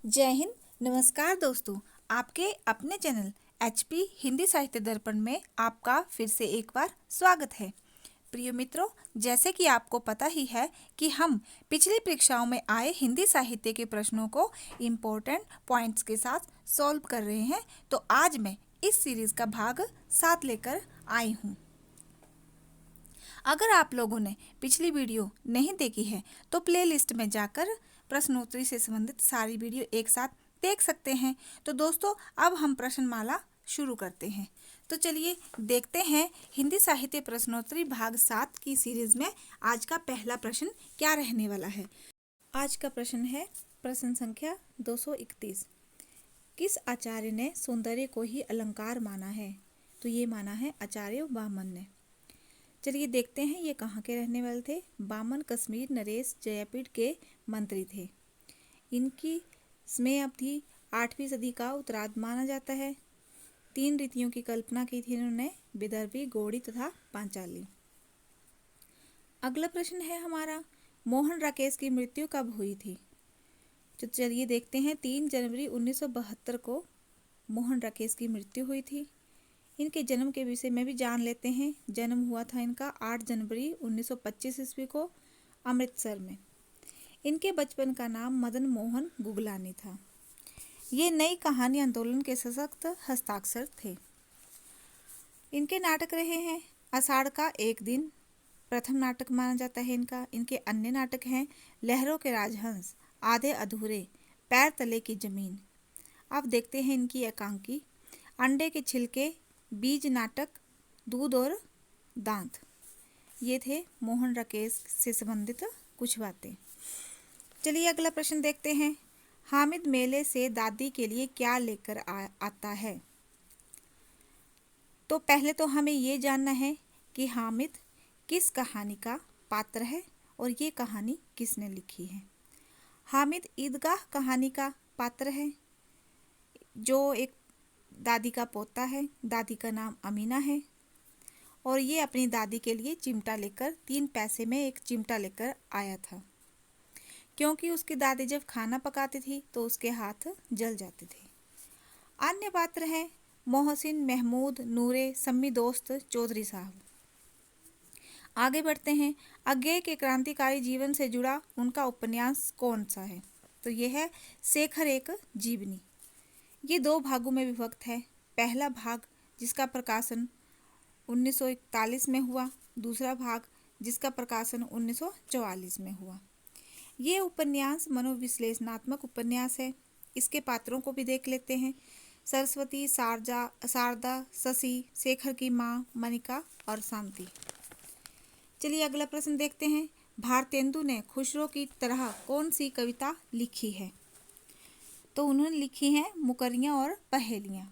जय हिंद। नमस्कार दोस्तों, आपके अपने चैनल एचपी हिंदी साहित्य दर्पण में आपका फिर से एक बार स्वागत है। प्रिय मित्रों, जैसे कि आपको पता ही है कि हम पिछली परीक्षाओं में आए हिंदी साहित्य के प्रश्नों को इम्पोर्टेंट पॉइंट्स के साथ सॉल्व कर रहे हैं। तो आज मैं इस सीरीज का भाग 7 लेकर आई हूँ। अगर आप लोगों ने पिछली वीडियो नहीं देखी है तो प्लेलिस्ट में जाकर प्रश्नोत्तरी से संबंधित सारी वीडियो एक साथ देख सकते हैं। तो दोस्तों, अब हम प्रश्नमाला शुरू करते हैं। तो चलिए देखते हैं हिंदी साहित्य प्रश्नोत्तरी भाग 7 की सीरीज में आज का पहला प्रश्न क्या रहने वाला है। आज का प्रश्न है प्रश्न संख्या 231। किस आचार्य ने सौंदर्य को ही अलंकार माना है? तो ये माना है आचार्य वामन ने। चलिए देखते हैं ये कहाँ के रहने वाले थे। वामन कश्मीर नरेश जयपीठ के मंत्री थे। इनकी समय अवधि 8वीं सदी का उत्तरार्ध माना जाता है। 3 रीतियों की कल्पना की थी इन्होंने, विदर्भी, गौड़ी तथा पांचाली। अगला प्रश्न है हमारा, मोहन राकेश की मृत्यु कब हुई थी? तो चलिए देखते हैं 3 जनवरी 1972 को मोहन राकेश की मृत्यु हुई थी। इनके जन्म के विषय में भी जान लेते हैं। जन्म हुआ था इनका 8 जनवरी 1925 ईस्वी को अमृतसर में। इनके बचपन का नाम मदन मोहन गुगलानी था। ये नई कहानी आंदोलन के सशक्त हस्ताक्षर थे। इनके नाटक रहे हैं आषाढ़ का एक दिन, प्रथम नाटक माना जाता है इनका। इनके अन्य नाटक हैं लहरों के राजहंस, आधे अधूरे, पैर तले की जमीन। अब देखते हैं इनकी एकांकी, अंडे के छिलके, बीज नाटक, दूध और दांत। ये थे मोहन राकेश से संबंधित कुछ बातें। चलिए अगला प्रश्न देखते हैं, हामिद मेले से दादी के लिए क्या लेकर आता है? तो पहले तो हमें ये जानना है कि हामिद किस कहानी का पात्र है और ये कहानी किसने लिखी है। हामिद ईदगाह कहानी का पात्र है, जो एक दादी का पोता है। दादी का नाम अमीना है और ये अपनी दादी के लिए चिमटा लेकर 3 पैसे में एक चिमटा लेकर आया था, क्योंकि उसकी दादी जब खाना पकाती थी तो उसके हाथ जल जाते थे। अन्य पात्र हैं मोहसिन, महमूद, नूरे, सम्मी दोस्त, चौधरी साहब। आगे बढ़ते हैं, अज्ञेय के क्रांतिकारी जीवन से जुड़ा उनका उपन्यास कौन सा है? तो यह है शेखर एक जीवनी। ये 2 भागों में विभक्त है। पहला भाग जिसका प्रकाशन 1941 में हुआ, दूसरा भाग जिसका प्रकाशन 1944 में हुआ। ये उपन्यास मनोविश्लेषणात्मक उपन्यास है। इसके पात्रों को भी देख लेते हैं, सरस्वती, शारदा, शशि, शेखर की माँ, मनिका और शांति। चलिए अगला प्रश्न देखते हैं, भारतेंदु ने खुसरो की तरह कौन सी कविता लिखी है? तो उन्होंने लिखी हैं मुकरियाँ और पहेलियाँ।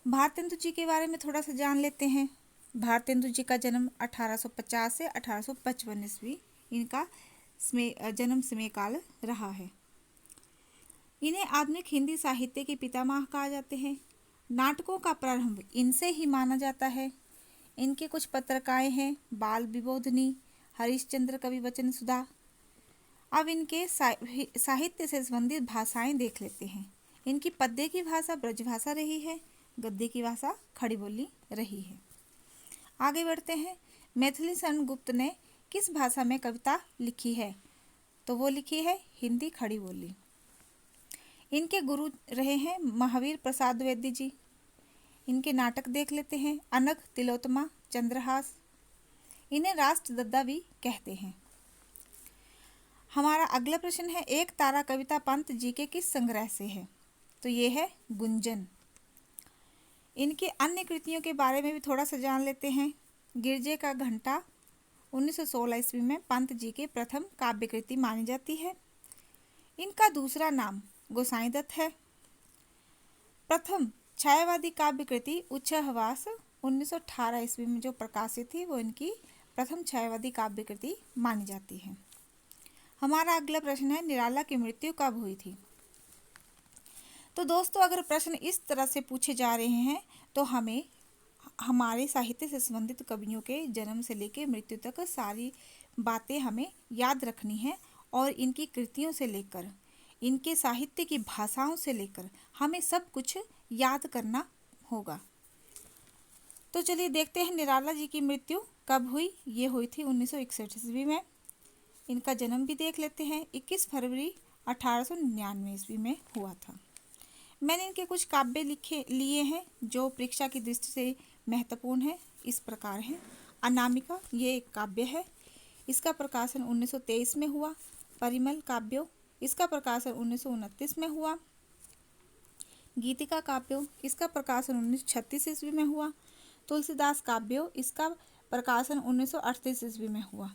भारतेंदु जी के बारे में थोड़ा सा जान लेते हैं। भारतेंदु जी का जन्म 1850 से 1855 ईस्वी इनका जन्म समय काल रहा है। इन्हें आधुनिक हिंदी साहित्य के पितामह कहा जाते हैं। नाटकों का प्रारंभ इनसे ही माना जाता है। इनके कुछ पत्रिकाएं हैं बाल विबोधनी, हरिश्चंद्र कवि वचन सुधा। अब इनके साहित्य से संबंधित भाषाएं देख लेते हैं। इनकी पद्य की भाषा ब्रजभाषा रही है, गद्य की भाषा खड़ी बोली रही है। आगे बढ़ते हैं, मैथिली शरण गुप्त ने किस भाषा में कविता लिखी है? तो वो लिखी है हिंदी खड़ी बोली। इनके गुरु रहे हैं महावीर प्रसाद द्विवेदी जी। इनके नाटक देख लेते हैं, अनग, तिलोत्तमा, चंद्रहास। इन्हें राष्ट्रदत्ता भी कहते हैं। हमारा अगला प्रश्न है, एक तारा कविता पंत जी के किस संग्रह से है? तो ये है गुंजन। इनकी अन्य कृतियों के बारे में भी थोड़ा सा जान लेते हैं। गिरजे का घंटा 1916 ईस्वी में पंत जी के प्रथम काव्य कृति मानी जाती है। इनका दूसरा नाम गोसाई दत्त है। प्रथम छायावादी काव्य कृति उच्छ्वास 1918 ईस्वी में जो प्रकाशित थी वो इनकी प्रथम छायावादी काव्य कृति मानी जाती है। हमारा अगला प्रश्न है, निराला की मृत्यु कब हुई थी? तो दोस्तों, अगर प्रश्न इस तरह से पूछे जा रहे हैं तो हमें हमारे साहित्य से संबंधित कवियों के जन्म से लेकर मृत्यु तक सारी बातें हमें याद रखनी है और इनकी कृतियों से लेकर इनके साहित्य की भाषाओं से लेकर हमें सब कुछ याद करना होगा। तो चलिए देखते हैं निराला जी की मृत्यु कब हुई। ये हुई थी 1961 ईस्वी में। इनका जन्म भी देख लेते हैं, 21 फरवरी 1899 ईस्वी में हुआ था। मैंने इनके कुछ काव्य लिए हैं जो परीक्षा की दृष्टि से महत्वपूर्ण है। इस प्रकार है। अनामिका, ये एक काव्य है, इसका प्रकाशन 1923 में हुआ। परिमल काव्यो, इसका प्रकाशन 1929 में हुआ। गीतिका काव्यो, इसका प्रकाशन 1936 ईस्वी में हुआ। तुलसीदास काव्यो, इसका प्रकाशन 1938 ईस्वी में हुआ।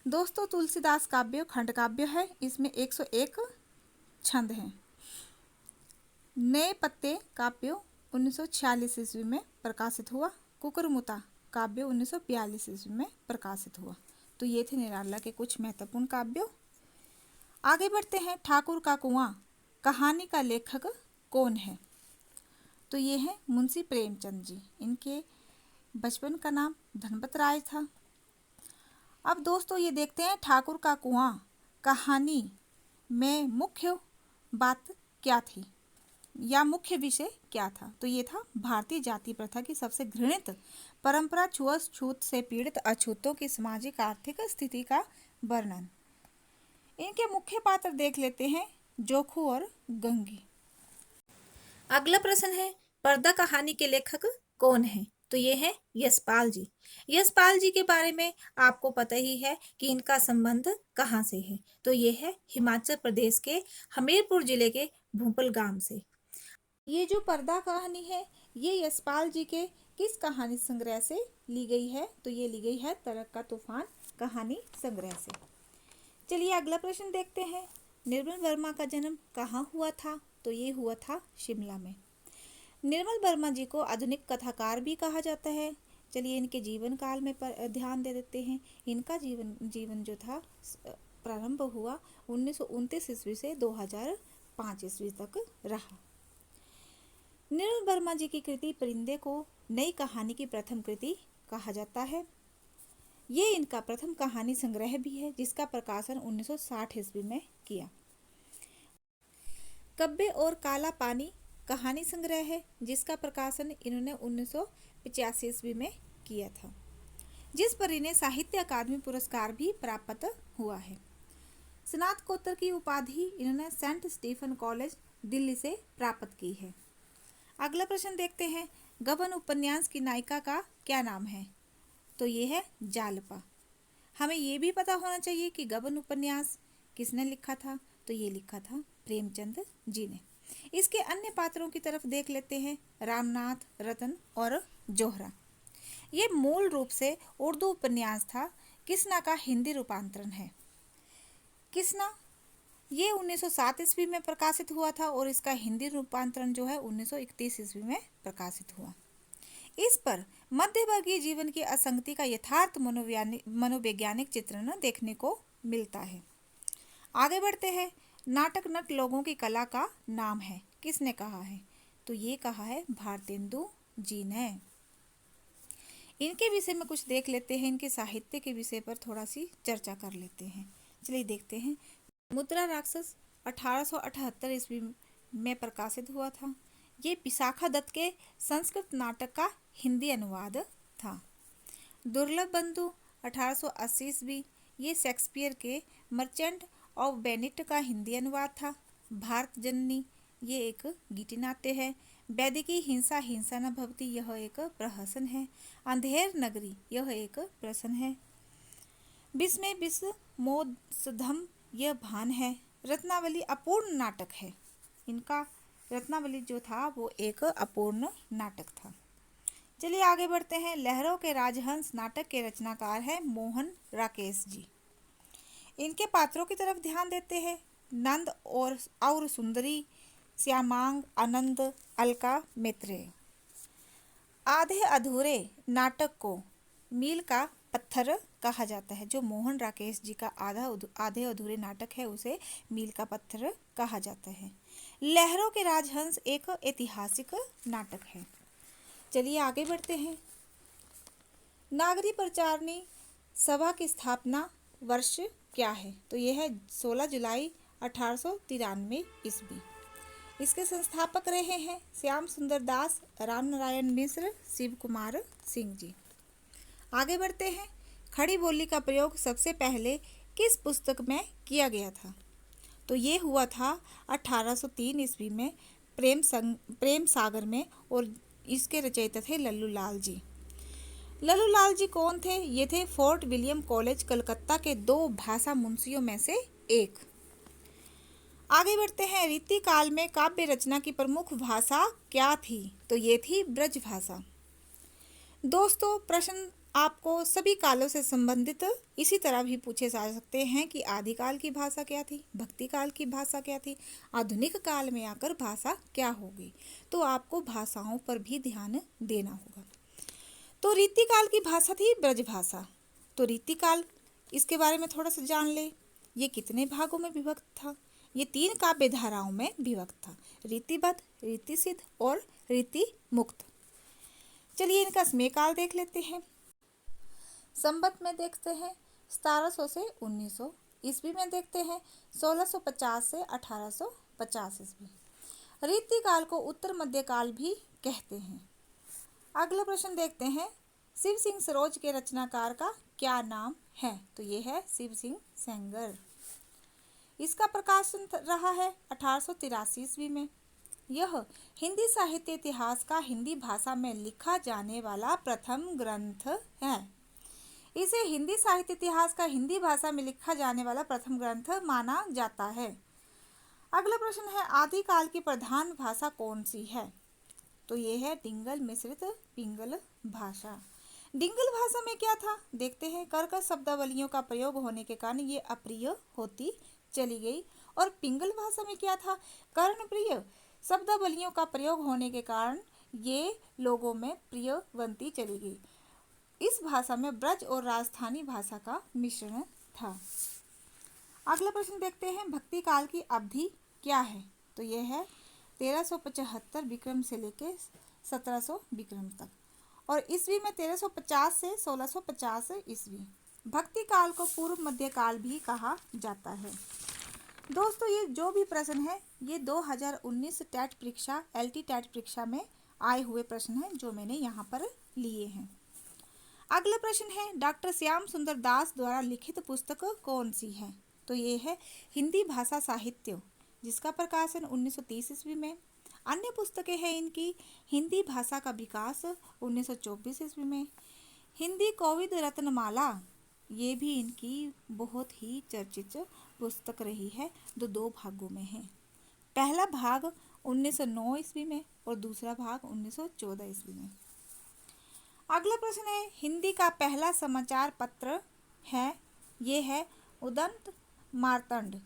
दोस्तों, तुलसीदास काव्य खंड काव्य है, इसमें 101 छंद हैं। नए पत्ते काव्य 1946 ईस्वी में प्रकाशित हुआ। कुकुरमुता काव्य 1942 ईस्वी में प्रकाशित हुआ। तो ये थे निराला के कुछ महत्वपूर्ण काव्यों। आगे बढ़ते हैं। ठाकुर का कुआं कहानी का लेखक कौन है? तो ये है मुंशी प्रेमचंद जी। इनके बचपन का नाम धनपत राय था। अब दोस्तों ये देखते हैं ठाकुर का कुआं कहानी में मुख्य बात क्या थी या मुख्य विषय क्या था? तो ये था भारतीय जाति प्रथा की सबसे घृणित परंपरा, छुआछूत से पीड़ित अछूतों की सामाजिक आर्थिक स्थिति का वर्णन। इनके मुख्य पात्र देख लेते हैं, जोखू और गंगी। अगला प्रश्न है, पर्दा कहानी के लेखक कौन है? तो ये है यशपाल जी। यशपाल जी के बारे में आपको पता ही है कि इनका संबंध कहाँ से है। तो ये है हिमाचल प्रदेश के हमीरपुर जिले के भूपल गांव से। ये जो पर्दा कहानी है ये यशपाल जी के किस कहानी संग्रह से ली गई है? तो ये ली गई है तरक का तूफान कहानी संग्रह से। चलिए अगला प्रश्न देखते हैं। निर्मल वर्मा का जन्म कहाँ हुआ था? तो ये हुआ था शिमला में। निर्मल वर्मा जी को आधुनिक कथाकार भी कहा जाता है। चलिए इनके जीवन काल में ध्यान दे देते हैं। इनका जीवन जो था प्रारंभ हुआ 1929 ईस्वी से 2005 ईस्वी तक रहा। निर्मल वर्मा जी की कृति परिंदे को नई कहानी की प्रथम कृति कहा जाता है। ये इनका प्रथम कहानी संग्रह भी है जिसका प्रकाशन 1960 ईस्वी में किया। कब्बे और काला पानी कहानी संग्रह है जिसका प्रकाशन इन्होंने 1985 ईस्वी में किया था, जिस पर इन्हें साहित्य अकादमी पुरस्कार भी प्राप्त हुआ है। स्नातकोत्तर की उपाधि इन्होंने सेंट स्टीफन कॉलेज दिल्ली से प्राप्त की है। अगला प्रश्न देखते हैं। गबन उपन्यास की नायिका का क्या नाम है? तो ये है जालपा। हमें ये भी पता होना चाहिए कि गबन उपन्यास किसने लिखा था? तो ये लिखा था प्रेमचंद जी ने। इसके अन्य पात्रों की तरफ देख लेते हैं। रामनाथ, रतन और जोहरा। ये मूल रूप से उर्दू उपन्यास था। किसना का हिंदी रूपांतरण है। किसना ये 1907 ईस्वी में प्रकाशित हुआ था और इसका हिंदी रूपांतरण जो है 1931 ईस्वी में प्रकाशित हुआ। इस पर मध्यवर्गीय जीवन की असंगति का यथार्थ मनोवैज्ञानिक चित्रण देखने को मिलता है। आगे बढ़ते हैं। नाटक नट लोगों की कला का नाम है, किसने कहा है? तो ये कहा है भारतेंदु जी ने। इनके विषय में कुछ देख लेते हैं। इनके साहित्य के विषय पर थोड़ा सी चर्चा कर लेते हैं। चलिए देखते हैं। मुद्रा राक्षस 1878 ईस्वी में प्रकाशित हुआ था। ये विशाखा दत्त के संस्कृत नाटक का हिंदी अनुवाद था। दुर्लभ बंधु 1880 ईस्वी, ये शेक्सपियर के मर्चेंट ऑफ वेनिस का हिंदी अनुवाद था। भारत जननी, ये एक गीतिनाट्य है। वैदिकी हिंसा हिंसा न भवति, यह एक प्रहसन है। अंधेर नगरी, यह एक प्रश्न है। विस्मय विश्व मोदसधम, यह भान है। रत्नावली अपूर्ण नाटक है। इनका रत्नावली जो था वो एक अपूर्ण नाटक था। चलिए आगे बढ़ते हैं। लहरों के राजहंस नाटक के रचनाकार हैं मोहन राकेश जी। इनके पात्रों की तरफ ध्यान देते हैं। नंद और सुंदरी, श्यामांग, आनंद, अलका, मैत्रेय। आधे अधूरे नाटक को मील का पत्थर कहा जाता है। जो मोहन राकेश जी का आधे अधूरे नाटक है उसे मील का पत्थर कहा जाता है। लहरों के राजहंस एक ऐतिहासिक नाटक है। चलिए आगे बढ़ते हैं। नागरी प्रचारणी सभा की स्थापना वर्ष क्या है? तो यह है 16 जुलाई 1893 ईस्वी। इसके संस्थापक रहे हैं श्याम सुंदर दास, राम नारायण मिश्र, शिव कुमार सिंह जी। आगे बढ़ते हैं। खड़ी बोली का प्रयोग सबसे पहले किस पुस्तक में किया गया था? तो ये हुआ था 1803 ईस्वी में प्रेम सागर में, और इसके रचयिता थे लल्लू लाल जी। लल्लू लाल जी कौन थे? ये थे फोर्ट विलियम कॉलेज कलकत्ता के 2 भाषा मुंशियों में से एक। आगे बढ़ते हैं। रीति काल में काव्य रचना की प्रमुख भाषा क्या थी? तो ये थी ब्रज भाषा। दोस्तों, प्रश्न आपको सभी कालों से संबंधित इसी तरह भी पूछे जा सकते हैं कि आदिकाल की भाषा क्या थी, भक्ति काल की भाषा क्या थी, आधुनिक काल में आकर भाषा क्या होगी। तो आपको भाषाओं पर भी ध्यान देना होगा। तो रीतिकाल की भाषा थी ब्रज भाषा। तो रीतिकाल, इसके बारे में थोड़ा सा जान ले। ये कितने भागों में विभक्त था? ये 3 काव्य धाराओं में विभक्त था, रीतिबद्ध, रीतिसिद्ध और रीति मुक्त। चलिए इनका समयकाल देख लेते हैं। संवत में देखते हैं 1700 से 1900, ईस्वी में देखते हैं 1650 से 1850 ईस्वी। रीतिकाल को उत्तर मध्यकाल भी कहते हैं। अगला प्रश्न देखते हैं। शिव सिंह सरोज के रचनाकार का क्या नाम है? तो ये है शिव सिंह सेंगर। इसका प्रकाशन रहा है 1883 ईस्वी में। यह हिंदी साहित्य इतिहास का हिंदी भाषा में लिखा जाने वाला प्रथम ग्रंथ है। इसे हिंदी साहित्य इतिहास का हिंदी भाषा में लिखा जाने वाला प्रथम ग्रंथ माना जाता है। अगला प्रश्न है। आदिकाल की प्रधान भाषा कौन सी है? तो ये है डिंगल मिश्रित पिंगल भाषा। डिंगल भाषा में क्या था? देखते हैं। कर्कश शब्दावलियों का प्रयोग होने के कारण ये अप्रिय होती चली गई। और पिंगल भाषा में क्या था? कर्णप्रिय शब्दावलियों का प्रयोग होने के कारण ये लोगों में प्रिय बनती चली गई। इस भाषा में ब्रज और राजस्थानी भाषा का मिश्रण था। अगला प्रश्न देखते हैं। भक्ति काल की अवधि क्या है? तो यह है 1375 विक्रम से लेकर 1700 विक्रम तक, और ईस्वी में 1350 से 1650 ईस्वी। भक्ति काल को पूर्व मध्य काल भी कहा जाता है। दोस्तों, ये जो भी प्रश्न है ये 2019 टेट परीक्षा, एलटी टेट परीक्षा में आए हुए प्रश्न हैं जो मैंने यहाँ पर लिए हैं। अगला प्रश्न है। डॉक्टर श्याम सुंदर दास द्वारा लिखित पुस्तक कौन सी है? तो ये है हिंदी भाषा साहित्य, जिसका प्रकाशन 1930 ईस्वी में। अन्य पुस्तकें हैं इनकी हिंदी भाषा का विकास 1924 ईस्वी में, हिंदी कोविद रत्नमाला, ये भी इनकी बहुत ही चर्चित पुस्तक रही है, जो 2 भागों में है। पहला भाग 1909 ईस्वी में और दूसरा भाग 1914 ईस्वी में। अगला प्रश्न है। हिंदी का पहला समाचार पत्र है, ये है उदंत मार्तंड,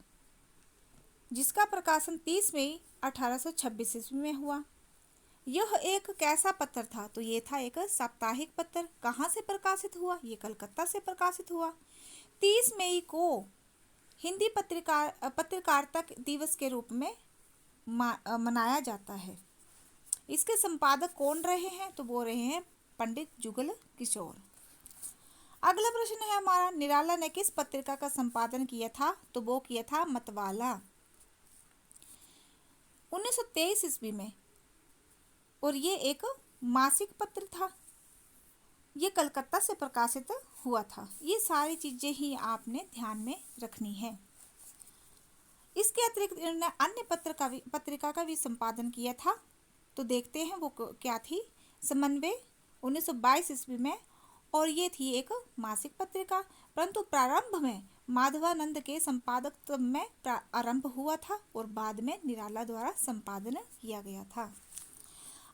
जिसका प्रकाशन 30 मई 1826 ईस्वी में हुआ। यह एक कैसा पत्र था? तो ये था एक साप्ताहिक पत्र। कहाँ से प्रकाशित हुआ? ये कलकत्ता से प्रकाशित हुआ। 30 मई को हिंदी पत्रकारिता दिवस के रूप में मनाया जाता है। इसके संपादक कौन रहे हैं? तो वो रहे हैं पंडित जुगल किशोर। अगला प्रश्न है हमारा। निराला ने किस पत्रिका का संपादन किया था? तो वो किया था मतवाला 1923 ईस्वी में, और ये एक मासिक पत्र था। ये कलकत्ता से प्रकाशित हुआ था। ये सारी चीजें ही आपने ध्यान में रखनी है। इसके अतिरिक्त इन्होंने अन्य पत्रिका का भी संपादन किया था। तो देखते हैं वो क्या थी। समन्वय 1922 ईस्वी में, और ये थी एक मासिक पत्रिका, परंतु प्रारंभ में माधवानंद के संपादकत्व में आरंभ हुआ था और बाद में निराला द्वारा संपादन किया गया था।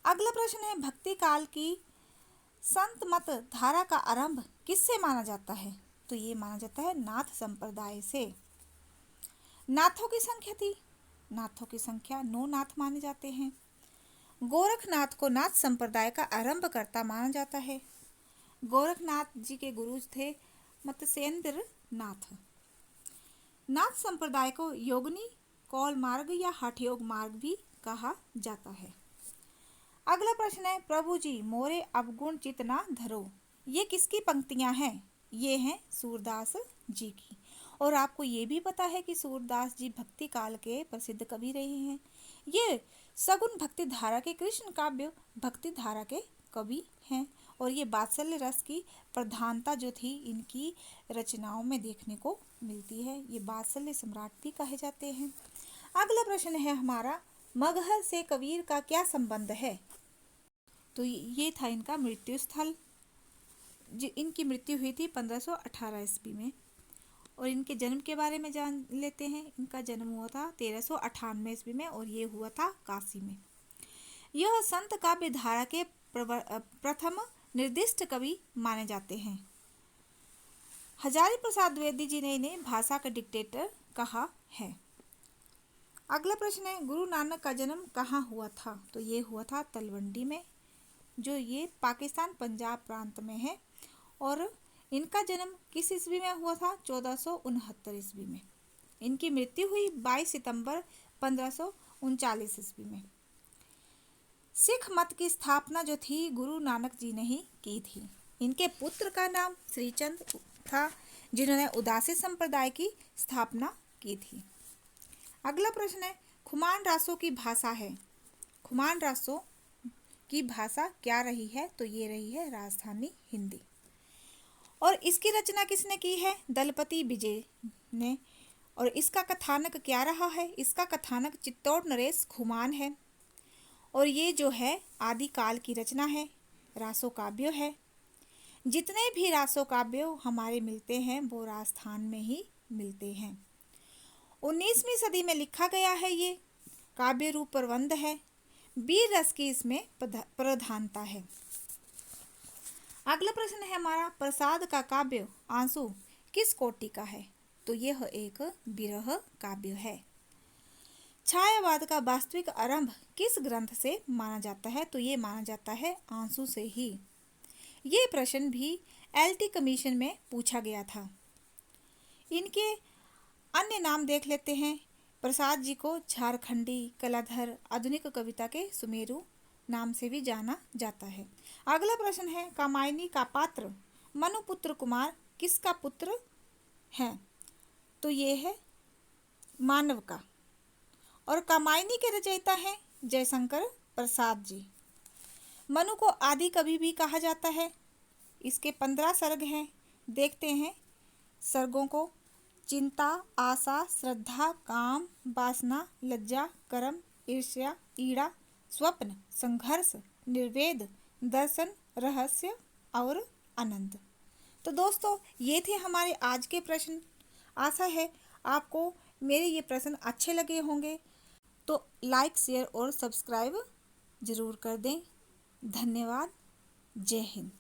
अगला प्रश्न है। भक्ति काल की संत मत धारा का आरंभ किससे माना जाता है? तो ये माना जाता है नाथ संप्रदाय से। नाथों की संख्या थी, नाथों की संख्या 9 नाथ माने जाते हैं। गोरखनाथ को नाथ संप्रदाय का आरंभकर्ता माना जाता है। गोरखनाथ जी के गुरु थे मत्स्येंद्र नाथ। नाथ संप्रदाय को योगिनी कौल मार्ग या हठयोग मार्ग भी कहा जाता है। अगला प्रश्न है। प्रभु जी मोरे अवगुण चितना धरो, ये किसकी पंक्तियां हैं? ये हैं सूरदास जी की। और आपको ये भी पता है कि सूरदास जी भक्ति काल के प्रसिद्ध कवि रहे हैं। ये सगुन भक्ति धारा के कृष्ण काव्य भक्ति धारा के कवि हैं और ये वात्सल्य रस की प्रधानता जो थी इनकी रचनाओं में देखने को मिलती है। ये वात्सल्य सम्राट भी कहे जाते हैं। अगला प्रश्न है हमारा, मगहर से कबीर का क्या संबंध है? तो ये था इनका मृत्यु स्थल। इनकी मृत्यु हुई थी 1518 ईस्वी में। और इनके जन्म के बारे में जान लेते हैं। इनका जन्म हुआ था 1398 ईस्वी में और ये हुआ था काशी में। यह संत काव्य धारा के प्रथम निर्दिष्ट कवि माने जाते हैं। हजारी प्रसाद द्विवेदी जी ने इन्हें भाषा का डिक्टेटर कहा है। अगला प्रश्न है, गुरु नानक का जन्म कहाँ हुआ था? तो ये हुआ था तलवंडी में, जो ये पाकिस्तान पंजाब प्रांत में है। और इनका जन्म किस ईस्वी में हुआ था? 1469 ईस्वी में। इनकी मृत्यु हुई 22 सितंबर 1539 ईस्वी में। सिख मत की स्थापना जो थी गुरु नानक जी ने ही की थी। इनके पुत्र का नाम श्रीचंद था, जिन्होंने उदासी संप्रदाय की स्थापना की थी। अगला प्रश्न है, खुमान रासो की भाषा है। खुमान रासो की भाषा क्या रही है? तो ये रही है राजस्थानी हिंदी। और इसकी रचना किसने की है? दलपति विजय ने। और इसका कथानक क्या रहा है? इसका कथानक चित्तौड़ नरेश खुमान है। और ये जो है आदिकाल की रचना है, रासो काव्य है। जितने भी रासो काव्य हमारे मिलते हैं वो राजस्थान में ही मिलते हैं। 19वीं सदी में लिखा गया है। ये काव्य रूप प्रबंध है। वीर रस की इसमें प्रधानता है। अगला प्रश्न है हमारा, प्रसाद का काव्य आंसू किस कोटि का है? तो यह एक विरह काव्य है। छायावाद का वास्तविक आरंभ किस ग्रंथ से माना जाता है? तो ये माना जाता है आंसू से ही। ये प्रश्न भी एलटी कमीशन में पूछा गया था। इनके अन्य नाम देख लेते हैं। प्रसाद जी को झारखंडी, कलाधर, आधुनिक कविता के सुमेरु नाम से भी जाना जाता है। अगला प्रश्न है, कामायनी का पात्र मनुपुत्र कुमार किसका पुत्र है? तो ये है मानव का। और कामायनी के रचयिता हैं जयशंकर प्रसाद जी। मनु को आदि कवि भी कहा जाता है। इसके 15 सर्ग हैं। देखते हैं सर्गों को। चिंता, आशा, श्रद्धा, काम, वासना, लज्जा, कर्म, ईर्ष्या, ईड़ा, स्वप्न, संघर्ष, निर्वेद, दर्शन, रहस्य और आनंद। तो दोस्तों ये थे हमारे आज के प्रश्न। आशा है आपको मेरे ये प्रश्न अच्छे लगे होंगे। तो लाइक, शेयर और सब्सक्राइब ज़रूर कर दें। धन्यवाद। जय हिंद।